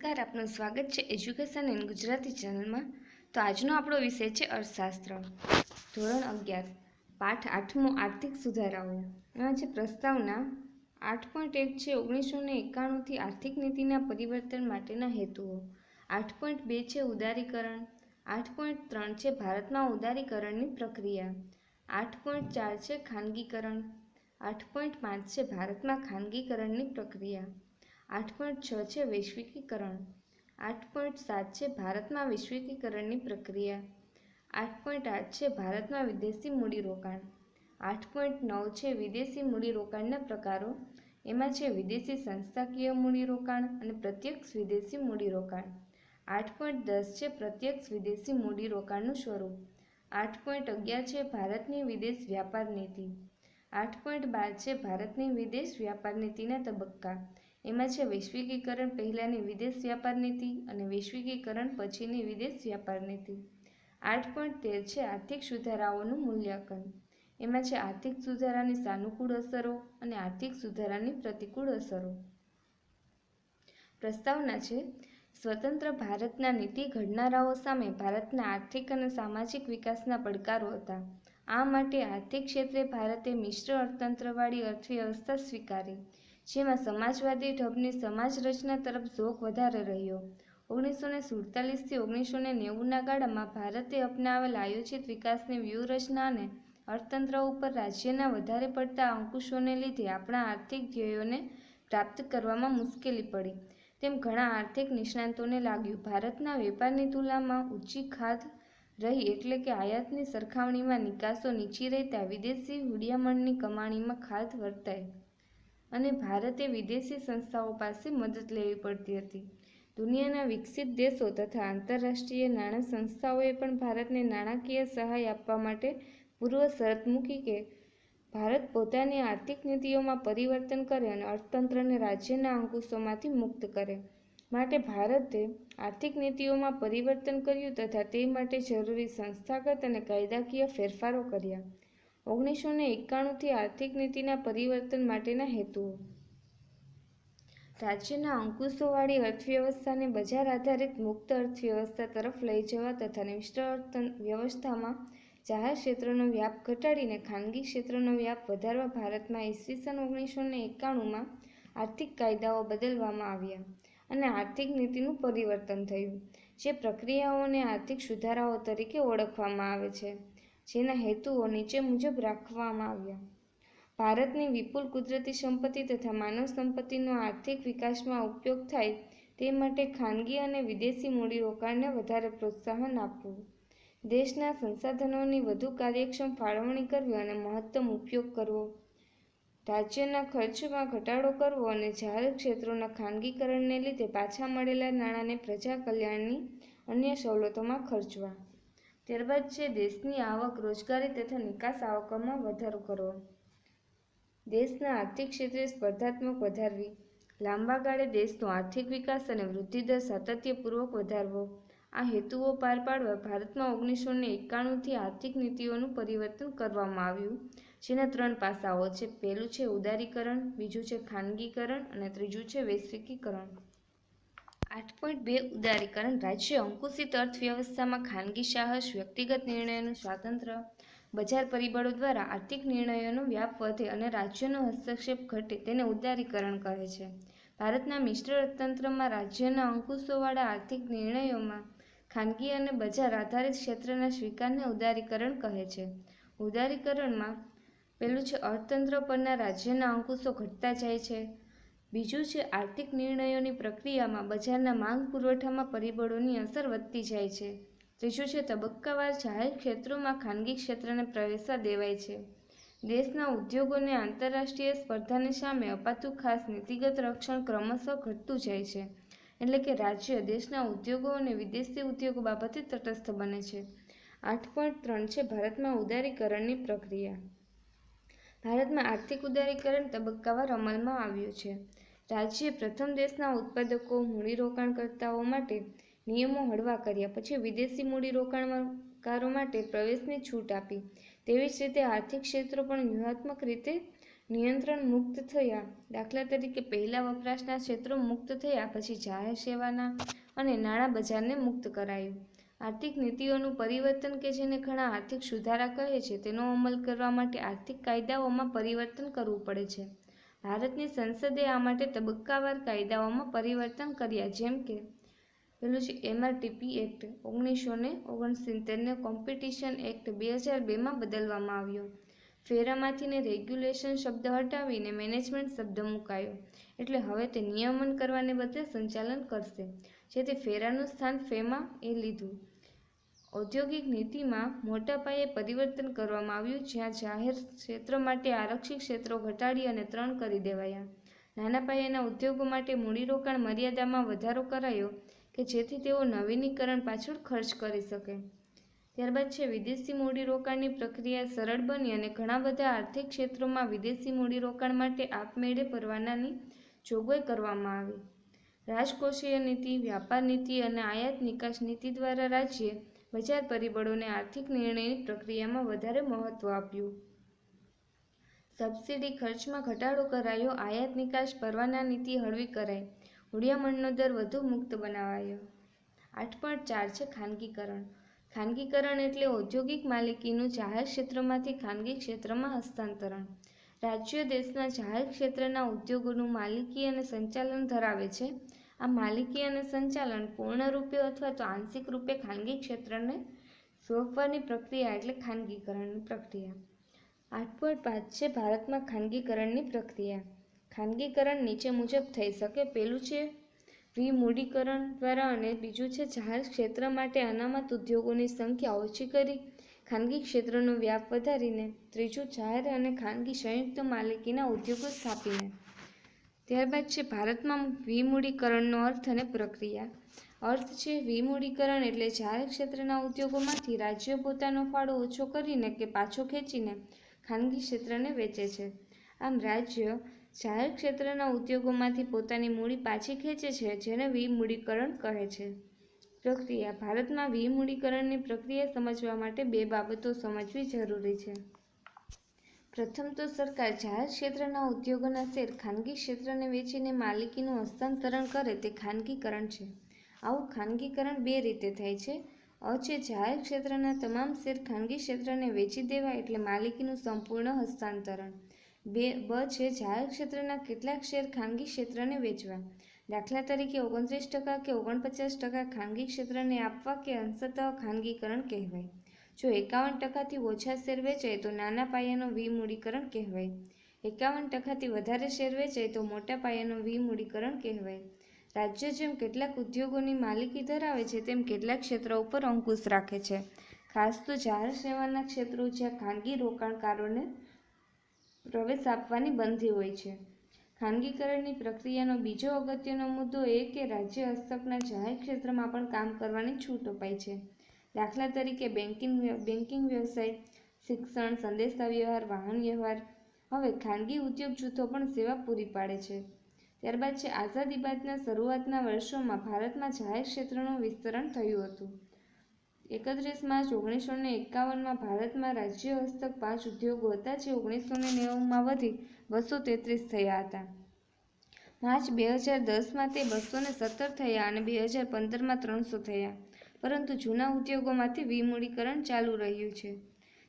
નમસ્કાર, આપનું સ્વાગત છે એજ્યુકેશન ઇન ગુજરાતી ચેનલમાં। તો આજનો આપણો વિષય છે અર્થશાસ્ત્ર, ધોરણ 11, પાઠ 8મો આર્થિક સુધારાઓ। એમાં છે પ્રસ્તાવના 8.1 છે 1991થી આર્થિક નીતિના પરિવર્તન માટેના હેતુઓ। 8.2 છે ઉદારીકરણ। 8.3 છે ભારતમાં ઉદારીકરણની પ્રક્રિયા। 8.4 છે ખાનગીકરણ। 8.5 છે ભારતમાં ખાનગીકરણની પ્રક્રિયા। 8.6 છે વૈશ્વિકીકરણ। 8.7 છે ભારતમાં વૈશ્વિકીકરણની પ્રક્રિયા। 8.8 છે ભારતમાં વિદેશી મૂડીરોકાણ। 8.9 છે વિદેશી મૂડીરોકાણના પ્રકારો। એમાં છે વિદેશી સંસ્થાકીય મૂડીરોકાણ અને પ્રત્યક્ષ વિદેશી મૂડીરોકાણ। 8.10 છે પ્રત્યક્ષ વિદેશી મૂડીરોકાણનું સ્વરૂપ। 8.11 છે ભારતની વિદેશ વ્યાપાર નીતિ। 8.12 છે ભારતની વિદેશ વ્યાપાર નીતિના તબક્કા। એમાં છે વૈશ્વિકીકરણ પહેલાંની વિદેશ વ્યાપાર નીતિ અને વૈશ્વિકીકરણ પછીની વિદેશ વ્યાપાર નીતિ। 8.13 છે આર્થિક સુધારાઓનું મૂલ્યાંકન। એમાં છે આર્થિક સુધારાની સાનુકૂળ અસરો અને આર્થિક સુધારાની પ્રતિકૂળ અસરો। પ્રસ્તાવના છે સ્વતંત્ર ભારતના નીતિ ઘડનારાઓ સામે ભારતના આર્થિક અને સામાજિક વિકાસના પડકારો હતા। આ માટે આર્થિક ક્ષેત્રે ભારતે મિશ્ર અર્થતંત્રવાળી અર્થવ્યવસ્થા સ્વીકારી, જેમાં સમાજવાદી ઢબની સમાજ રચના તરફ ઝોક વધારે રહ્યો। 1947થી 1990ના ગાળામાં ભારતે અપનાવેલ આયોજિત વિકાસની વ્યૂહરચના અને અર્થતંત્ર ઉપર રાજ્યના વધારે પડતા અંકુશોને લીધે આપણા આર્થિક ધ્યેયોને પ્રાપ્ત કરવામાં મુશ્કેલી પડી, તેમ ઘણા આર્થિક નિષ્ણાતોને લાગ્યું। ભારતના વેપારની તુલનામાં ઊંચી ખાધ રહી એટલે કે આયાતની સરખામણીમાં નિકાસો નીચી રહેતા વિદેશી હૂંડિયામણની કમાણીમાં ખાધ વર્તાઈ અને ભારતે વિદેશી સંસ્થાઓ પાસે મદદ લેવી પડતી હતી। દુનિયાના વિકસિત દેશો તથા આંતરરાષ્ટ્રીય નાણાં સંસ્થાઓએ પણ ભારતને નાણાકીય સહાય આપવા માટે પૂર્વ શરત મૂકી કે ભારત પોતાની આર્થિક નીતિઓમાં પરિવર્તન કરે અને અર્થતંત્રને રાજ્યના અંકુશોમાંથી મુક્ત કરે। માટે ભારતે આર્થિક નીતિઓમાં પરિવર્તન કર્યું તથા તે માટે જરૂરી સંસ્થાગત અને કાયદાકીય ફેરફારો કર્યા। 1991થી આર્થિક નીતિના પરિવર્તન માટેના હેતુઓ: રાજ્યના અંકુશોવાળી અર્થવ્યવસ્થાને બજાર આધારિત મુક્ત અર્થવ્યવસ્થા તરફ લઈ જવા તથા મિશ્ર અર્થવ્યવસ્થામાં જાહેર ક્ષેત્રનો વ્યાપ ઘટાડીને ખાનગી ક્ષેત્રનો વ્યાપ વધારવા ભારતમાં ઈસવીસન 1991માં આર્થિક કાયદાઓ બદલવામાં આવ્યા અને આર્થિક નીતિનું પરિવર્તન થયું, જે પ્રક્રિયાઓને આર્થિક સુધારાઓ તરીકે ઓળખવામાં આવે છે, જેના હેતુઓ નીચે મુજબ રાખવામાં આવ્યા: ભારતની વિપુલ કુદરતી સંપત્તિ તથા માનવ સંપત્તિનો આર્થિક વિકાસમાં ઉપયોગ થાય તે માટે ખાનગી અને વિદેશી મૂડીરોકાણને વધારે પ્રોત્સાહન આપવું, દેશના સંસાધનોની વધુ કાર્યક્ષમ ફાળવણી કરવી અને મહત્તમ ઉપયોગ કરવો, રાજ્યના ખર્ચમાં ઘટાડો કરવો અને જાહેર ક્ષેત્રોના ખાનગીકરણને લીધે પાછા મળેલા નાણાંને પ્રજા કલ્યાણની અન્ય સવલતોમાં ખર્ચવા। ત્યારબાદ છે દેશની આવક, રોજગારી તથા નિકાસ આવકોમાં વધારો કરવો, દેશના આર્થિક ક્ષેત્રે સ્પર્ધાત્મક વધારવી, લાંબા ગાળે દેશનો આર્થિક વિકાસ અને વૃદ્ધિદર સાતત્યપૂર્વક વધારવો। આ હેતુઓ પાર પાડવા ભારતમાં 1991થી આર્થિક નીતિઓનું પરિવર્તન કરવામાં આવ્યું, જેના 3 પાસાઓ છે: પહેલું છે ઉદારીકરણ, બીજું છે ખાનગીકરણ અને ત્રીજું છે વૈશ્વિકીકરણ। 8.2 ઉદારીકરણ: રાજ્ય અંકુશિત અર્થવ્યવસ્થામાં ખાનગી સાહસ, વ્યક્તિગત નિર્ણયનું સ્વાતંત્ર્ય, બજાર પરિબળો દ્વારા આર્થિક નિર્ણયોનો વ્યાપ વધે અને રાજ્યનો હસ્તક્ષેપ ઘટે તેને ઉદારીકરણ કહે છે। ભારતના મિશ્ર અર્થતંત્રમાં રાજ્યના અંકુશોવાળા આર્થિક નિર્ણયોમાં ખાનગી અને બજાર આધારિત ક્ષેત્રના સ્વીકારને ઉદારીકરણ કહે છે। ઉદારીકરણમાં પહેલું છે અર્થતંત્ર પરના રાજ્યના અંકુશો ઘટતા જાય છે, બીજું છે આર્થિક નિર્ણયોની પ્રક્રિયામાં બજારના માંગ પુરવઠામાં પરિબળોની અસર વધતી જાય છે, ત્રીજું છે તબક્કાવાર જાહેર ક્ષેત્રોમાં ખાનગી ક્ષેત્રને પ્રવેશવા દેવાય છે, દેશના ઉદ્યોગોને આંતરરાષ્ટ્રીય સ્પર્ધાની સામે અપાતું ખાસ નીતિગત રક્ષણ ક્રમશઃ ઘટતું જાય છે, એટલે કે રાજ્ય દેશના ઉદ્યોગો અને વિદેશી ઉદ્યોગો બાબતે તટસ્થ બને છે। 8.3 છે ભારતમાં ઉદારીકરણની પ્રક્રિયા। ભારતમાં આર્થિક ઉદારીકરણ તબક્કાવાર અમલમાં આવ્યું છે। રાજ્યે પ્રથમ દેશના ઉત્પાદકો, મૂડીરોકાણકર્તાઓ માટે નિયમો હળવા કર્યા, પછી વિદેશી મૂડીરોકાણકારો માટે પ્રવેશની છૂટ આપી, તેવી જ રીતે આર્થિક ક્ષેત્રો પણ વ્યૂહાત્મક રીતે નિયંત્રણ મુક્ત થયા. દાખલા તરીકે પહેલા વપરાશના ક્ષેત્રો મુક્ત થયા પછી જાહેર સેવાના અને નાણાં બજારને મુક્ત કરાયું. આર્થિક નીતિઓનું પરિવર્તન કે જેને ઘણા આર્થિક સુધારા કહે છે તેનો અમલ કરવા માટે આર્થિક કાયદાઓમાં પરિવર્તન કરવું પડે છે. ભારતની સંસદે આ માટે તબક્કાવાર કાયદાઓમાં પરિવર્તન કર્યા, જેમ કે પેલું છે એમઆરટીપી એક્ટ 1969 ને કોમ્પિટિશન એક્ટ 2002માં બદલવામાં આવ્યો. ફેરામાંથીને રેગ્યુલેશન શબ્દ હટાવીને મેનેજમેન્ટ શબ્દ મુકાયો, એટલે હવે તે નિયમન કરવાને બદલે સંચાલન કરશે, જેથી ફેરાનું સ્થાન ફેમાં એ લીધું. ઔદ્યોગિક નીતિમાં મોટા પાયે પરિવર્તન કરવામાં આવ્યું, જ્યાં જાહેર ક્ષેત્ર માટે આરક્ષિત ક્ષેત્રો ઘટાડી અને 3 કરી દેવાયા. નાના પાયાના ઉદ્યોગો માટે મૂડીરોકાણ મર્યાદામાં વધારો કરાયો કે જેથી તેઓ નવીનીકરણ પાછળ ખર્ચ કરી શકે. ત્યારબાદ છે વિદેશી મૂડીરોકાણની પ્રક્રિયા સરળ બની અને ઘણા બધા આર્થિક ક્ષેત્રોમાં વિદેશી મૂડીરોકાણ માટે આપમેળે પરવાનાની જોગવાઈ કરવામાં આવી. રાજકોષીય નીતિ, વ્યાપાર નીતિ અને આયાત નિકાસ નીતિ દ્વારા રાજ્યે બજાર પરિબળોને આર્થિક નિર્ણયની પ્રક્રિયામાં વધારે મહત્વ આપ્યું. સબસિડી ખર્ચમાં ઘટાડો કરાયો. આયાત નિકાસ પરવાના નીતિ હળવી કરાઈ. હુંડિયામણનો દર વધુ મુક્ત બનાવાયો. 8.4 છે ખાનગીકરણ. ખાનગીકરણ એટલે ઔદ્યોગિક માલિકીનું જાહેર ક્ષેત્રમાંથી ખાનગી ક્ષેત્રમાં હસ્તાંતરણ. રાજ્યો દેશના જાહેર ક્ષેત્રના ઉદ્યોગોનું માલિકી અને સંચાલન ધરાવે છે. આ માલિકી અને સંચાલન પૂર્ણરૂપે અથવા તો આંશિક રૂપે ખાનગી ક્ષેત્રને સોંપવાની પ્રક્રિયા એટલે ખાનગીકરણની પ્રક્રિયા. 8.5 છે ભારતમાં ખાનગીકરણની પ્રક્રિયા. ખાનગીકરણ નીચે મુજબ થઈ શકે. પહેલું છે વિમૂડીકરણ દ્વારા અને બીજું છે જાહેર ક્ષેત્ર માટે અનામત ઉદ્યોગોની સંખ્યા ઓછી કરી ખાનગી ક્ષેત્રનો વ્યાપ વધારીને. ત્રીજું જાહેર અને ખાનગી સંયુક્ત માલિકીના ઉદ્યોગો સ્થાપીને. ત્યારબાદ છે ભારતમાં વિમૂડીકરણનો અર્થ અને પ્રક્રિયા. અર્થ છે વિમૂડીકરણ એટલે જાહેર ક્ષેત્રના ઉદ્યોગોમાંથી રાજ્યો પોતાનો ફાળો ઓછો કરીને કે પાછો ખેંચીને ખાનગી ક્ષેત્રને વેચે છે. આમ રાજ્ય જાહેર ક્ષેત્રના ઉદ્યોગોમાંથી પોતાની મૂડી પાછી ખેંચે છે, જેને વિમૂડીકરણ કહે છે. પ્રક્રિયા. ભારતમાં વિમૂડીકરણની પ્રક્રિયા સમજવા માટે 2 બાબતો સમજવી જરૂરી છે. પ્રથમ તો સરકાર જાહેર ક્ષેત્રના ઉદ્યોગોના શેર ખાનગી ક્ષેત્રને વેચીને માલિકીનું હસ્તાંતરણ કરે તે ખાનગીકરણ છે. આવું ખાનગીકરણ 2 રીતે થાય છે. અ છે જાહેર ક્ષેત્રના તમામ શેર ખાનગી ક્ષેત્રને વેચી દેવા એટલે માલિકીનું સંપૂર્ણ હસ્તાંતરણ. બ છે જાહેર ક્ષેત્રના કેટલાક શેર ખાનગી ક્ષેત્રને વેચવા. દાખલા તરીકે 29% કે 49% ખાનગી ક્ષેત્રને આપવા કે અંશતઃ ખાનગીકરણ કહેવાય. જો 51%થી ઓછા શેર વેચાય તો નાના પાયાનો વિમૂડીકરણ કહેવાય. 51%થી વધારે શેર વેચાય તો મોટા પાયાનો વિમૂડીકરણ કહેવાય. રાજ્ય જેમ કેટલાક ઉદ્યોગોની માલિકી ધરાવે છે તેમ કેટલાક ક્ષેત્રો ઉપર અંકુશ રાખે છે. ખાસ તો જાહેર સેવાના ક્ષેત્રો જ્યાં ખાનગી રોકાણકારોને પ્રવેશ આપવાની બંધી હોય છે. ખાનગીકરણની પ્રક્રિયાનો બીજો અગત્યનો મુદ્દો એ કે રાજ્ય હસ્તકના જાહેર ક્ષેત્રમાં પણ કામ કરવાની છૂટ અપાય છે. દાખલા તરીકે બેન્કિંગ વ્યવસાય, શિક્ષણ, સંદેશાવ્યવહાર, વાહન વ્યવહાર. હવે ખાનગી ઉદ્યોગ જૂથો પણ સેવા પૂરી પાડે છે. ત્યારબાદ છે આઝાદી બાદના શરૂઆતના વર્ષોમાં ભારતમાં જાહેર ક્ષેત્રનું વિસ્તરણ થયું હતું. 31 માર્ચ 1951માં ભારતમાં રાજ્ય હસ્તક 5 ઉદ્યોગો હતા, જે 1990માં વધી 233 થયા હતા. માર્ચ 2010માં તે 217 થયા અને 2015માં 300 થયા. પરંતુ જૂના ઉદ્યોગોમાંથી વિમૂડીકરણ ચાલુ રહ્યું છે.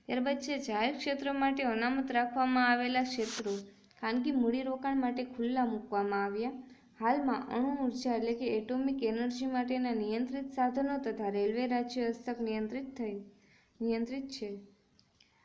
ત્યારબાદ છે જાહેર ક્ષેત્ર માટે અનામત રાખવામાં આવેલા ક્ષેત્રો ખાનગી મૂડીરોકાણ માટે ખુલ્લા મૂકવામાં આવ્યા. હાલમાં અણુ ઉર્જા એટલે કે એટોમિક એનર્જી માટેના નિયંત્રિત સાધનો તથા રેલવે રાજ્ય હસ્તક નિયંત્રિત છે.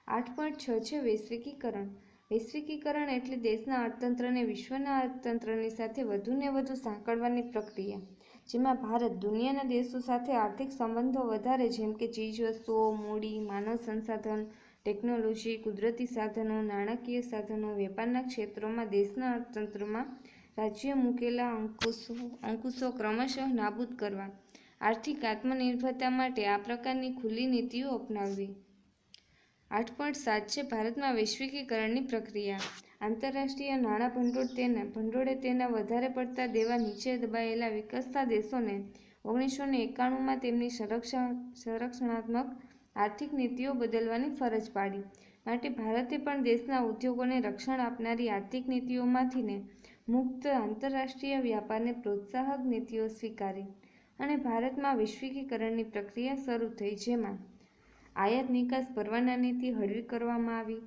8.6 છે વૈશ્વિકીકરણ. વૈશ્વિકીકરણ એટલે દેશના અર્થતંત્રને વિશ્વના અર્થતંત્રની સાથે વધુને વધુ સાંકળવાની પ્રક્રિયા, જેમાં ભારત દુનિયાના દેશો સાથે આર્થિક સંબંધો વધારે, જેમ કે ચીજવસ્તુઓ, મૂડી, માનવ સંસાધન, ટેકનોલોજી, કુદરતી સાધનો, નાણાકીય સાધનો, વેપારના ક્ષેત્રોમાં દેશના અર્થતંત્રમાં રાજ્ય મૂકેલા અંકુશો ક્રમશઃ નાબૂદ કરવા. આર્થિક આત્મનિર્ભરતા માટે આ પ્રકારની ખુલ્લી નીતિઓ અપનાવવી. 8.7 છે ભારતમાં વૈશ્વિકીકરણની પ્રક્રિયા. આંતરરાષ્ટ્રીય નાણાં ભંડોળે તેના વધારે પડતા દેવા નીચે દબાયેલા વિકસતા દેશોને 1991માં તેમની સંરક્ષણાત્મક આર્થિક નીતિઓ બદલવાની ફરજ પાડી. માટે ભારતે પણ દેશના ઉદ્યોગોને રક્ષણ આપનારી આર્થિક નીતિઓમાંથીને મુક્ત આંતરરાષ્ટ્રીય વ્યાપારને પ્રોત્સાહક નીતિઓ સ્વીકારી અને ભારતમાં વૈશ્વિકીકરણની પ્રક્રિયા શરૂ થઈ, જેમાં આયાત નિકાસ પરવાના નીતિ હળવી કરવામાં આવી.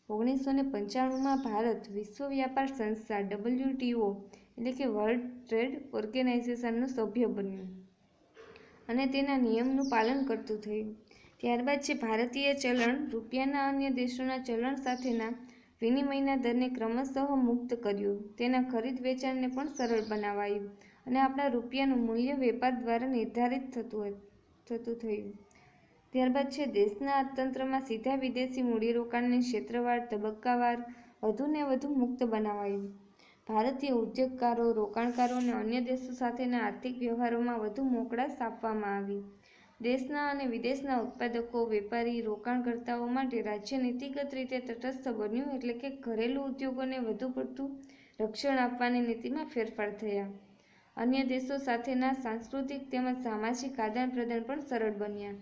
1995માં ભારત વિશ્વ વ્યાપાર સંસ્થા WTO એટલે કે વર્લ્ડ ટ્રેડ ઓર્ગેનાઇઝેશનનું સભ્ય બન્યું અને તેના નિયમનું પાલન કરતું થયું. ત્યારબાદ છે ભારતીય ચલણ રૂપિયાના અન્ય દેશોના ચલણ સાથેના વિનિમયના દરને ક્રમશઃ મુક્ત કર્યું. તેના ખરીદ વેચાણને પણ સરળ બનાવાયું અને આપણા રૂપિયાનું મૂલ્ય વેપાર દ્વારા નિર્ધારિત થતું થયું. ત્યારબાદ છે દેશના અર્થતંત્રમાં સીધા વિદેશી મૂડીરોકાણને ક્ષેત્રવાર તબક્કાવાર વધુને વધુ મુક્ત બનાવાયું. ભારતીય ઉદ્યોગકારો, રોકાણકારો અને અન્ય દેશો સાથેના આર્થિક વ્યવહારોમાં વધુ મોકળાશ આપવામાં આવી. દેશના અને વિદેશના ઉત્પાદકો, વેપારી, રોકાણકર્તાઓ માટે રાજ્ય નીતિગત રીતે તટસ્થ બન્યું, એટલે કે ઘરેલું ઉદ્યોગોને વધુ પડતું રક્ષણ આપવાની નીતિમાં ફેરફાર થયા. અન્ય દેશો સાથેના સાંસ્કૃતિક તેમજ સામાજિક આદાન પ્રદાન પણ સરળ બન્યા.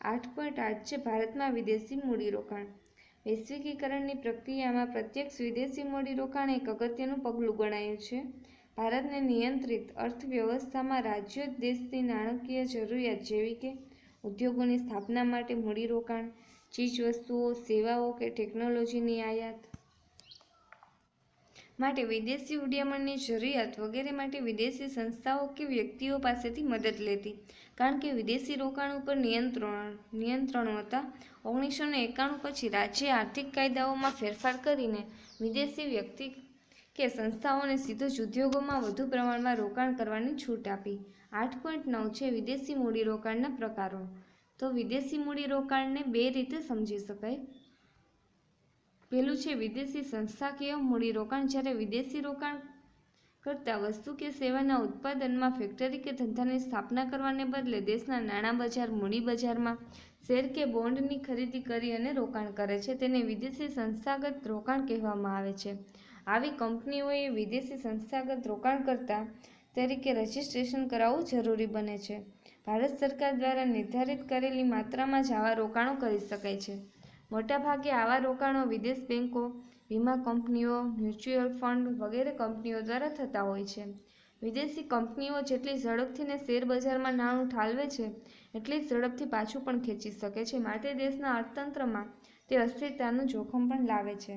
8.8 છે ભારતમાં વિદેશી મૂડીરોકાણ. વૈશ્વિકીકરણની પ્રક્રિયામાં પ્રત્યક્ષ વિદેશી મૂડીરોકાણ એક અગત્યનું પગલું ગણાયું છે. ભારતને નિયંત્રિત અર્થવ્યવસ્થામાં રાજ્યો દેશની નાણાકીય જરૂરિયાત જેવી કે ઉદ્યોગોની સ્થાપના માટે મૂડીરોકાણ, ચીજવસ્તુઓ, સેવાઓ કે ટેકનોલોજીની આયાત માટે વિદેશી હુંડિયામણની જરૂરિયાત વગેરે માટે વિદેશી સંસ્થાઓ કે વ્યક્તિઓ પાસેથી મદદ લેતી. કારણ કે વિદેશી રોકાણ ઉપર નિયંત્રણો હતા. 1991 પછી રાજ્યે આર્થિક કાયદાઓમાં ફેરફાર કરીને વિદેશી વ્યક્તિ કે સંસ્થાઓને સીધું જ ઉદ્યોગોમાં વધુ પ્રમાણમાં રોકાણ કરવાની છૂટ આપી. 8.9 છે વિદેશી મૂડીરોકાણના પ્રકારો. તો વિદેશી મૂડીરોકાણને બે રીતે સમજી શકાય. પહેલું છે વિદેશી સંસ્થાકીય મૂડીરોકાણ. જ્યારે વિદેશી રોકાણ કરતા વસ્તુ કે સેવાના ઉત્પાદનમાં ફેક્ટરી કે ધંધાની સ્થાપના કરવાને બદલે દેશના નાણાં બજાર, મૂડી બજારમાં શેર કે બોન્ડની ખરીદી કરી અને રોકાણ કરે છે, તેને વિદેશી સંસ્થાગત રોકાણ કહેવામાં આવે છે. આવી કંપનીઓએ વિદેશી સંસ્થાગત રોકાણકર્તા તરીકે રજિસ્ટ્રેશન કરાવવું જરૂરી બને છે. ભારત સરકાર દ્વારા નિર્ધારિત કરેલી માત્રામાં જ આવા રોકાણો કરી શકાય છે. મોટાભાગે આવા રોકાણો વિદેશ બેંકો, વીમા કંપનીઓ, મ્યુચ્યુઅલ ફંડ વગેરે કંપનીઓ દ્વારા થતા હોય છે. વિદેશી કંપનીઓ જેટલી ઝડપથી ને શેર બજારમાં નાણું ઠાલવે છે, એટલી જ ઝડપથી પાછું પણ ખેંચી શકે છે. માટે દેશના અર્થતંત્રમાં તે અસ્થિરતાનું જોખમ પણ લાવે છે.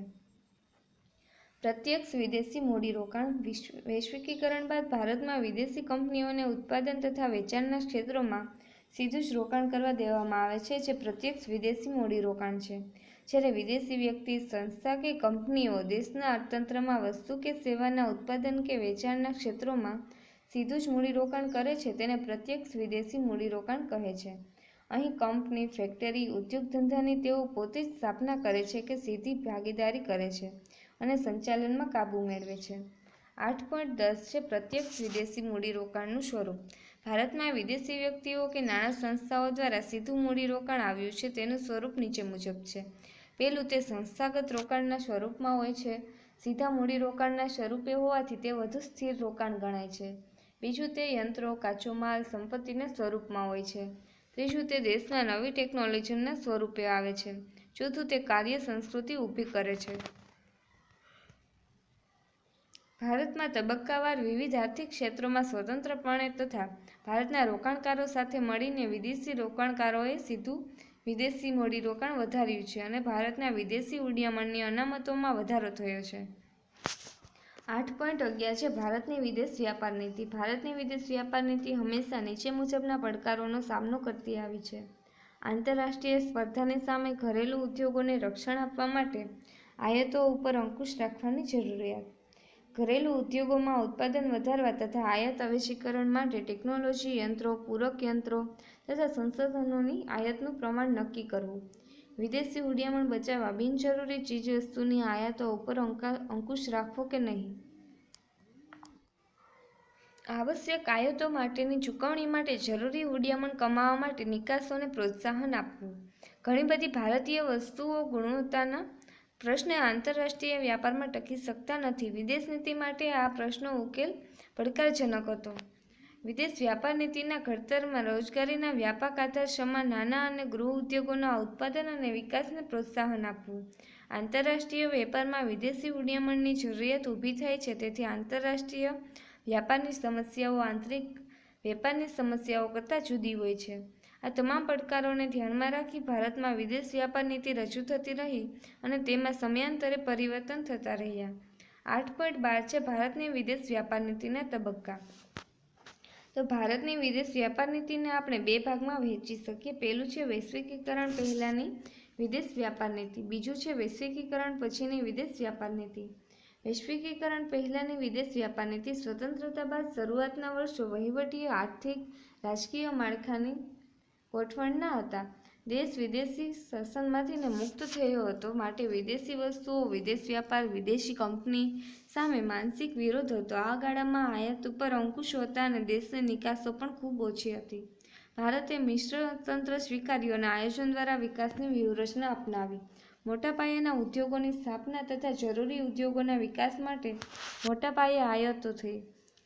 પ્રત્યક્ષ વિદેશી મૂડીરોકાણ. વૈશ્વિકીકરણ બાદ ભારતમાં વિદેશી કંપનીઓને ઉત્પાદન તથા વેચાણના ક્ષેત્રોમાં સીધું જ રોકાણ કરવા દેવામાં આવે છે, જે પ્રત્યક્ષ વિદેશી મૂડીરોકાણ છે. જ્યારે વિદેશી વ્યક્તિ, સંસ્થા કે કંપનીઓ દેશના અર્થતંત્રમાં વસ્તુ કે સેવાના ઉત્પાદન કે વેચાણના ક્ષેત્રોમાં સીધું જ મૂડીરોકાણ કરે છે, તેને પ્રત્યક્ષ વિદેશી મૂડીરોકાણ કહે છે. અહીં કંપની, ફેક્ટરી, ઉદ્યોગ ધંધાની તેઓ પોતે જ સ્થાપના કરે છે કે સીધી ભાગીદારી કરે છે અને સંચાલનમાં કાબૂ મેળવે છે. 8.10 છે પ્રત્યક્ષ વિદેશી મૂડીરોકાણનું સ્વરૂપ. ભારતમાં વિદેશી વ્યક્તિઓ કે નાણાં સંસ્થાઓ દ્વારા સીધું મૂડીરોકાણ આવ્યું છે, તેનું સ્વરૂપ નીચે મુજબ છે. પહેલું, તે સંસ્થાગત રોકાણના સ્વરૂપમાં હોય છે. સીધા મૂડીરોકાણના સ્વરૂપે હોવાથી તે વધુ સ્થિર રોકાણ ગણાય છે. બીજું, તે યંત્રો, કાચો માલ, સંપત્તિના સ્વરૂપમાં હોય છે. ત્રીજું, તે દેશના નવી ટેકનોલોજીના સ્વરૂપે આવે છે. ચોથું, તે કાર્ય સંસ્કૃતિ ઊભી કરે છે. ભારતમાં તબક્કાવાર વિવિધ આર્થિક ક્ષેત્રોમાં સ્વતંત્રપણે તથા ભારતના રોકાણકારો સાથે મળીને વિદેશી રોકાણકારોએ સીધું વિદેશી મૂડીરોકાણ વધાર્યું છે અને ભારતના વિદેશી હુંડિયામણની અનામતોમાં વધારો થયો છે. 8.11 છે ભારતની વિદેશ વ્યાપાર નીતિ. ભારતની વિદેશ વ્યાપાર નીતિ હંમેશા નીચે મુજબના પડકારોનો સામનો કરતી આવી છે. આંતરરાષ્ટ્રીય સ્પર્ધાની સામે ઘરેલું ઉદ્યોગોને રક્ષણ આપવા માટે આયાતો ઉપર અંકુશ રાખવાની જરૂરિયાત. ઘરેલું ઉદ્યોગોમાં ઉત્પાદન વધારવા તથા આયાત અવેજીકરણ માટે ટેકનોલોજી, યંત્રો, પૂરક યંત્રો તથા સંસાધનોની આયાતનું પ્રમાણ નક્કી કરવું. વિદેશી હુંડિયામણ બચાવવા બિનજરૂરી ચીજવસ્તુની આયાતો ઉપર અંકુશ રાખવો કે નહીં. આવશ્યક આયાતો માટેની ચૂકવણી માટે જરૂરી હુંડિયામણ કમાવા માટે નિકાસોને પ્રોત્સાહન આપવું. ઘણી બધી ભારતીય વસ્તુઓ ગુણવત્તાના પ્રશ્ને આંતરરાષ્ટ્રીય વ્યાપારમાં ટકી શકતા નથી. વિદેશ નીતિ માટે આ પ્રશ્નનો ઉકેલ પડકારજનક હતો. વિદેશ વ્યાપાર નીતિના ઘડતરમાં રોજગારીના વ્યાપક આધાર સમાન નાના અને ગૃહ ઉદ્યોગોના ઉત્પાદન અને વિકાસને પ્રોત્સાહન આપવું. આંતરરાષ્ટ્રીય વેપારમાં વિદેશી વિનિમયની જરૂરિયાત ઊભી થાય છે, તેથી આંતરરાષ્ટ્રીય વ્યાપારની સમસ્યાઓ આંતરિક વેપારની સમસ્યાઓ કરતાં જુદી હોય છે. આ તમામ પડકારોને ધ્યાનમાં રાખી ભારતમાં વિદેશ વ્યાપાર નીતિ રજૂ થતી રહી અને તેમાં સમયાંતરે પરિવર્તન થતા રહ્યા. 8.12 છે ભારતની વિદેશ વ્યાપાર નીતિના તબક્કા. તો ભારતની વિદેશ વ્યાપાર નીતિને આપણે બે ભાગમાં વહેંચી શકીએ. પહેલું છે વૈશ્વિકીકરણ પહેલાંની વિદેશ વ્યાપાર નીતિ, બીજું છે વૈશ્વિકીકરણ પછીની વિદેશ વ્યાપાર નીતિ. વૈશ્વિકીકરણ પહેલાંની વિદેશ વ્યાપાર નીતિ સ્વતંત્રતા બાદ શરૂઆતના વર્ષો વહીવટી, આર્થિક, રાજકીય માળખાની ગોઠવણના હતા. દેશ વિદેશી શાસનમાંથી મુક્ત થયો હતો, માટે વિદેશી વસ્તુઓ, વિદેશ વ્યાપાર, વિદેશી કંપની સામે માનસિક વિરોધ હતો. આ ગાળામાં આયાત ઉપર અંકુશો હતા અને દેશની નિકાસો પણ ખૂબ ઓછી હતી. ભારતે મિશ્ર તંત્ર સ્વીકાર્યું અને આયોજન દ્વારા વિકાસની વ્યૂહરચના અપનાવી. મોટા પાયાના ઉદ્યોગોની સ્થાપના તથા જરૂરી ઉદ્યોગોના વિકાસ માટે મોટા પાયે આયાતો થઈ.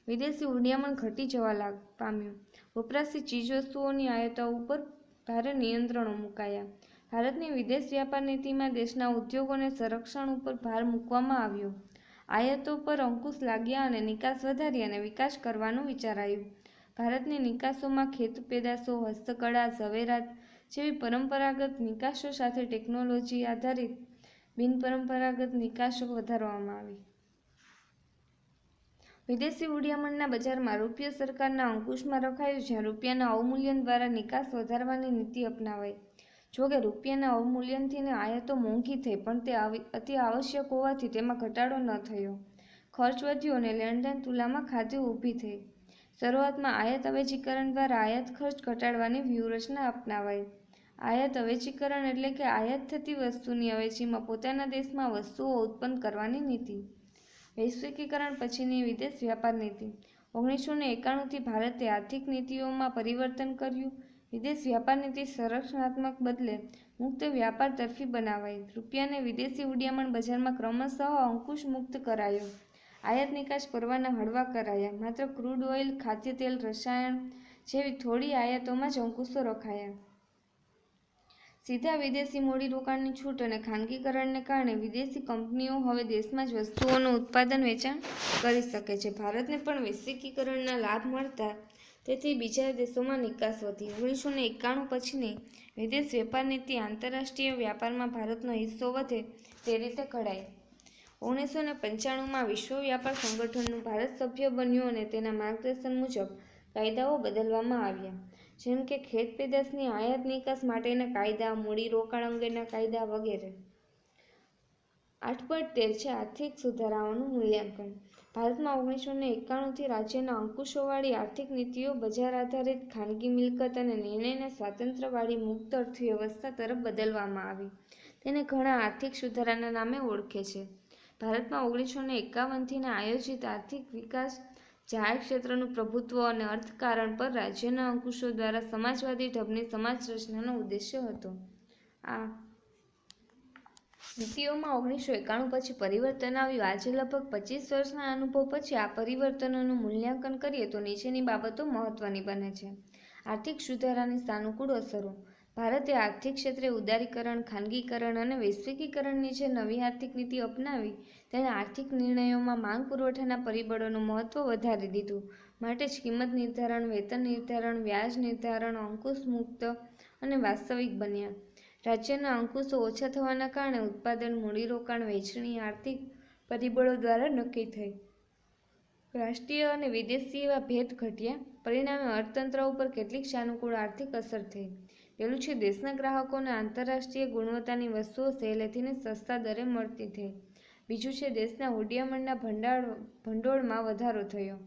વિદેશી વિનિમય ઘટી જવા પામ્યું. વપરાશી ચીજવસ્તુઓની આયાતો ઉપર ભારે નિયંત્રણો મુકાયા. ભારતની વિદેશ વ્યાપાર નીતિમાં દેશના ઉદ્યોગોને સંરક્ષણ ઉપર ભાર મૂકવામાં આવ્યો. આયાતો પર અંકુશ લાગ્યા અને નિકાસ વધારી અને વિકાસ કરવાનું વિચારાયું. ભારતની નિકાસોમાં ખેતપેદાશો, હસ્તકળા, ઝવેરાત જેવી પરંપરાગત નિકાસો સાથે ટેકનોલોજી આધારિત બિનપરંપરાગત નિકાસો વધારવામાં આવી. વિદેશી વિનિમયના બજારમાં રૂપિયો સરકારના અંકુશમાં રખાયો, જ્યાં રૂપિયાના અવમૂલ્યન દ્વારા નિકાસ વધારવાની નીતિ અપનાવાઈ. જોકે રૂપિયાના અવમૂલ્યનથી આયાતો મોંઘી થઈ, પણ તે અતિ આવશ્યક હોવાથી તેમાં ઘટાડો ન થયો. ખર્ચ વધ્યો અને લેણદેણ તુલામાં ખાધી ઊભી થઈ. શરૂઆતમાં આયાત અવેજીકરણ દ્વારા આયાત ખર્ચ ઘટાડવાની વ્યૂહરચના અપનાવાઈ. આયાત અવેજીકરણ એટલે કે આયાત થતી વસ્તુની અવેજીમાં પોતાના દેશમાં વસ્તુઓ ઉત્પન્ન કરવાની નીતિ. વૈશ્વિકીકરણ પછીની વિદેશ વ્યાપાર નીતિ. 1991થી ભારતે આર્થિક નીતિઓમાં પરિવર્તન કર્યું. વિદેશ વ્યાપાર નીતિ સંરક્ષણાત્મક બદલે મુક્ત વ્યાપાર તરફી બનાવાઈ. રૂપિયાને વિદેશી વિનિમય બજારમાં ક્રમશઃ અંકુશ મુક્ત કરાયો. આયાત નિકાસ પરવાના હળવા કરાયા. માત્ર ક્રૂડ ઓઇલ, ખાદ્ય તેલ, રસાયણ જેવી થોડી આયાતોમાં જ અંકુશો રખાયા. સીધા વિદેશી મૂડીરોકાણની છૂટ અને ખાનગીકરણને કારણે વિદેશી કંપનીઓ હવે દેશમાં જ વસ્તુઓનું ઉત્પાદન વેચાણ કરી શકે છે. ભારતને પણ વૈશ્વિકીકરણના લાભ મળતા તેથી બીજા દેશોમાં નિકાસ વધી. 1991 પછીની વિદેશ વેપાર નીતિ આંતરરાષ્ટ્રીય વ્યાપારમાં ભારતનો હિસ્સો વધે તે રીતે ઘડાઈ. 1995માં વિશ્વ વ્યાપાર સંગઠનનું ભારત સભ્ય બન્યું અને તેના માર્ગદર્શન મુજબ કાયદાઓ બદલવામાં આવ્યા, જેમ કે ખેતપેદાશની આયાત નિકાસ માટેના કાયદા, મૂડીરોકાણ અંગેના કાયદા વગેરે. 8.13 છે આર્થિક સુધારાઓનું મૂલ્યાંકન. ભારતમાં 1991થી રાજ્યના અંકુશોવાળી આર્થિક નીતિઓ બજાર આધારિત, ખાનગી મિલકત અને નિર્ણયના સ્વાતંત્ર્યવાળી મુક્ત અર્થવ્યવસ્થા તરફ બદલવામાં આવી. તેને ઘણા આર્થિક સુધારાના નામે ઓળખે છે. ભારતમાં 1951થી આયોજિત આર્થિક વિકાસ જાહેર ક્ષેત્રનું પ્રભુત્વ અને અર્થકારણ પર રાજ્યના અંકુશો દ્વારા સમાજવાદી ઢબની સમાજ રચનાનો ઉદ્દેશ્ય હતો. આ નીતિઓમાં 1991 પછી પરિવર્તન આવ્યું. આજે લગભગ 25 વર્ષના અનુભવ પછી આ પરિવર્તનોનું મૂલ્યાંકન કરીએ તો નીચેની બાબતો મહત્વની બને છે. આર્થિક સુધારાની સાનુકૂળ અસરો. ભારતે આર્થિક ક્ષેત્રે ઉદારીકરણ, ખાનગીકરણ અને વૈશ્વિકીકરણની જે નવી આર્થિક નીતિ અપનાવી તેણે આર્થિક નિર્ણયોમાં માંગ પુરવઠાના પરિબળોનું મહત્વ વધારી દીધું. માટે જ કિંમત નિર્ધારણ, વેતન નિર્ધારણ, વ્યાજ નિર્ધારણ અંકુશ મુક્ત અને વાસ્તવિક બન્યા. રાજ્યના અંકુશો ઓછા થવાના કારણે ઉત્પાદન, મૂડીરોકાણ, વહેંચણી આર્થિક પરિબળો દ્વારા નક્કી થઈ. રાષ્ટ્રીય અને વિદેશી એવા ભેદ ઘટ્યા. પરિણામે અર્થતંત્ર ઉપર કેટલીક સાનુકૂળ આર્થિક અસર થઈ. પહેલું છે દેશના ગ્રાહકોને આંતરરાષ્ટ્રીય ગુણવત્તાની વસ્તુઓ સહેલેથી ને સસ્તા દરે મળતી થઈ. બીજું છે દેશના હુંડિયામણના ભંડોળમાં વધારો થયો.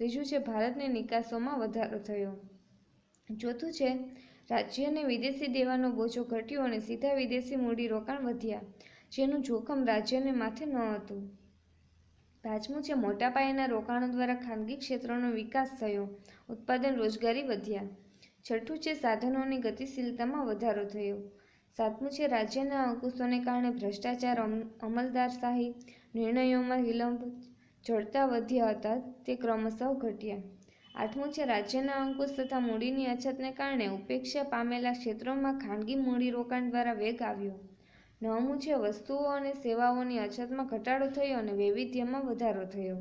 ત્રીજું છે ભારતની નિકાસોમાં વધારો થયો. ચોથું છે રાજ્યને વિદેશી દેવાનો બોજો ઘટ્યો અને સીધા વિદેશી મૂડીરોકાણ વધ્યા, જેનું જોખમ રાજ્યને માથે ન હતું. પાંચમું છે મોટા પાયાના રોકાણો દ્વારા ખાનગી ક્ષેત્રનો વિકાસ થયો, ઉત્પાદન, રોજગારી વધ્યા. છઠ્ઠું છે સાધનોની ગતિશીલતામાં વધારો થયો. સાતમું છે રાજ્યના અંકુશોને કારણે ભ્રષ્ટાચાર, અમલદારશાહી, નિર્ણયોમાં વિલંબ, જડતા વધ્યા હતા તે ક્રમશઃ ઘટ્યા. 8મું છે રાજ્યના અંકુશ તથા મૂડીની અછતને કારણે ઉપેક્ષા પામેલા ક્ષેત્રોમાં ખાનગી મૂડીરોકાણ દ્વારા વેગ આવ્યો. 9મું છે વસ્તુઓ અને સેવાઓની અછતમાં ઘટાડો થયો અને વૈવિધ્યમાં વધારો થયો.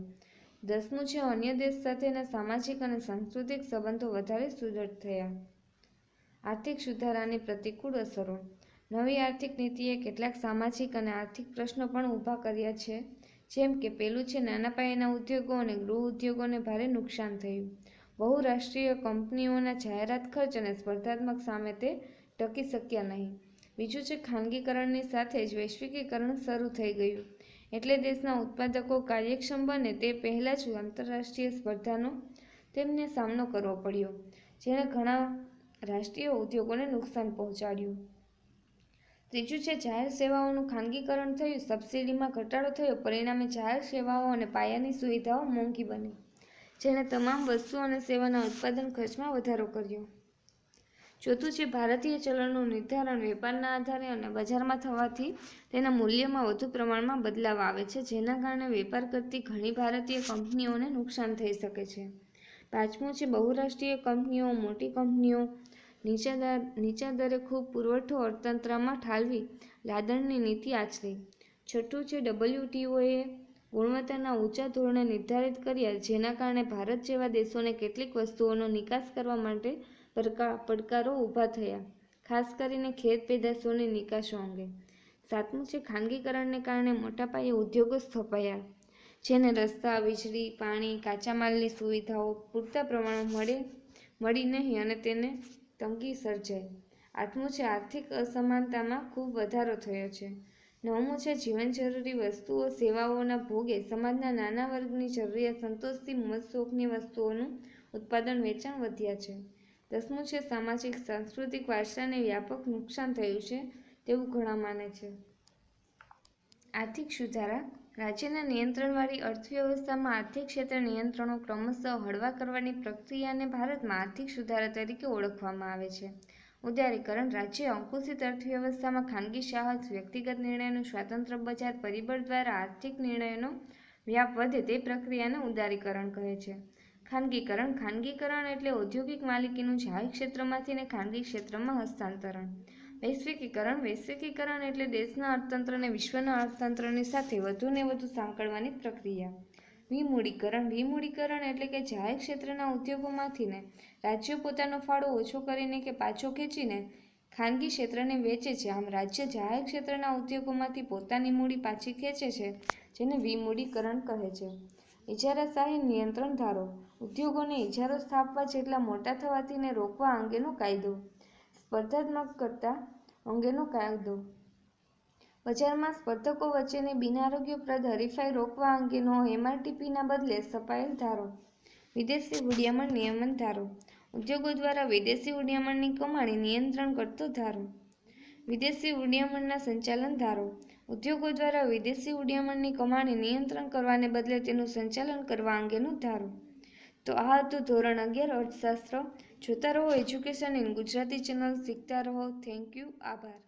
10મું છે અન્ય દેશ સાથેના સામાજિક અને સાંસ્કૃતિક સંબંધો વધારે સુદૃઢ થયા. આર્થિક સુધારાની પ્રતિકૂળ અસરો. નવી આર્થિક નીતિએ કેટલાક સામાજિક અને આર્થિક પ્રશ્નો પણ ઊભા કર્યા છે. જેમ કે પહેલું છે નાના પાયાના ઉદ્યોગો અને ગૃહ ઉદ્યોગોને ભારે નુકસાન થયું. બહુરાષ્ટ્રીય કંપનીઓના જાહેરાત ખર્ચ અને સ્પર્ધાત્મક સામે તે ટકી શક્યા નહીં. બીજું છે ખાનગીકરણની સાથે જ વૈશ્વિકીકરણ શરૂ થઈ ગયું, એટલે દેશના ઉત્પાદકો કાર્યક્ષમ બને તે પહેલાં જ આંતરરાષ્ટ્રીય સ્પર્ધાનો તેમને સામનો કરવો પડ્યો, જેણે ઘણા રાષ્ટ્રીય ઉદ્યોગોને નુકસાન પહોંચાડ્યું. ત્રીજું છે જાહેર સેવાઓનું ખાનગીકરણ થયું, સબસિડીમાં ઘટાડો થયો, પરિણામે જાહેર સેવાઓ અને પાયાની સુવિધાઓ મોંઘી બની, જેણે તમામ વસ્તુ અને સેવાના ઉત્પાદન ખર્ચમાં વધારો કર્યો. ચોથું છે ભારતીય ચલણનું નિર્ધારણ વેપારના આધારે અને બજારમાં થવાથી તેના મૂલ્યમાં વધુ પ્રમાણમાં બદલાવ આવે છે, જેના કારણે વેપાર કરતી ઘણી ભારતીય કંપનીઓને નુકસાન થઈ શકે છે. 5મું છે બહુરાષ્ટ્રીય કંપનીઓ મોટી કંપનીઓ નીચા દરે ખૂબ પુરવઠો અર્થતંત્રમાં ઠાલવી લાદણની નીતિ આચરી. 6ઠું છે WTOએ ગુણવત્તાના ઊંચા ધોરણો નિર્ધારિત કર્યા, જેના કારણે ભારત જેવા દેશોને કેટલીક વસ્તુઓનો નિકાસ કરવા માટે પડકારો ઊભા થયા, ખાસ કરીને ખેત પેદાશોની નિકાસો અંગે. 7મું છે ખાનગીકરણને કારણે મોટા પાયે ઉદ્યોગો સ્થપાયા, જેને રસ્તા, વીજળી, પાણી, કાચા માલની સુવિધાઓ પૂરતા પ્રમાણમાં મળી નહીં અને તેને તંગી સર્જાઈ. 8મું છે આર્થિક અસમાનતામાં ખૂબ વધારો થયો છે. 9મું છે જીવન જરૂરી વસ્તુઓ સેવાઓના ભોગે સમાજના નાના વર્ગની જરૂરિયાત સંતોષતી મોજશોખની વસ્તુઓનું ઉત્પાદન વેચાણ વધ્યા છે. 10મું છે સામાજિક સાંસ્કૃતિક વારસાને વ્યાપક નુકસાન થયું છે તેવું ઘણા માને છે. આર્થિક સુધારા. રાજ્યના નિયંત્રણવાળી અર્થવ્યવસ્થામાં આર્થિક ક્ષેત્રે નિયંત્રણો ક્રમશઃ હળવા કરવાની પ્રક્રિયાને ભારતમાં આર્થિક સુધારા તરીકે ઓળખવામાં આવે છે. ઉદારીકરણ. રાજ્ય અંકુશિત અર્થવ્યવસ્થામાં ખાનગી સાહસ, વ્યક્તિગત નિર્ણયનું સ્વાતંત્ર્ય બજાર પરિબળ દ્વારા આર્થિક નિર્ણયનો વ્યાપ વધે તે પ્રક્રિયાને ઉદારીકરણ કહે છે. ખાનગીકરણ. ખાનગીકરણ એટલે ઔદ્યોગિક માલિકીનું જાહેર ક્ષેત્રમાંથીને ખાનગી ક્ષેત્રમાં હસ્તાંતરણ. વૈશ્વિકીકરણ. વૈશ્વિકીકરણ એટલે દેશના અર્થતંત્રને વિશ્વના અર્થતંત્રની સાથે વધુને વધુ સાંકળવાની પ્રક્રિયા. વિમૂડીકરણ. વિમૂડીકરણ એટલે કે જાહેર ક્ષેત્રના ઉદ્યોગોમાંથીને રાજ્યો પોતાનો ફાળો ઓછો કરીને કે પાછો ખેંચીને ખાનગી ક્ષેત્રને વેચે છે. આમ રાજ્ય જાહેર ક્ષેત્રના ઉદ્યોગોમાંથી પોતાની મૂડી પાછી ખેંચે છે, જેને વિમૂડીકરણ કહે છે. ઇજારાશાહી નિયંત્રણ ધારો. ઉદ્યોગોને ઇજારો સ્થાપવા જેટલા મોટા થવાથીને રોકવા અંગેનો કાયદો. સ્પર્ધાત્મકતા અંગેનો કાયદો. બજારમાં સ્પર્ધકો વચ્ચેની બિનઆરોગ્યપ્રદ હરીફાઈ રોકવા અંગેનો MRTPના બદલે છપાયેલ ધારો. વિદેશી હુંડિયામણ નિયમન ધારો. ઉદ્યોગો દ્વારા વિદેશી હુંડિયામણની કમાણી નિયંત્રણ કરતો ધારો. વિદેશી હુંડિયામણના સંચાલન ધારો. ઉદ્યોગો દ્વારા વિદેશી હુંડિયામણની કમાણી નિયંત્રણ કરવાને બદલે તેનું સંચાલન કરવા અંગેનો ધારો. તો આ હતું ધોરણ 11 અર્થશાસ્ત્ર. જોતા રહો એજ્યુકેશન ઇન ગુજરાતી ચેનલ. શીખતા રહો. Thank you. આભાર.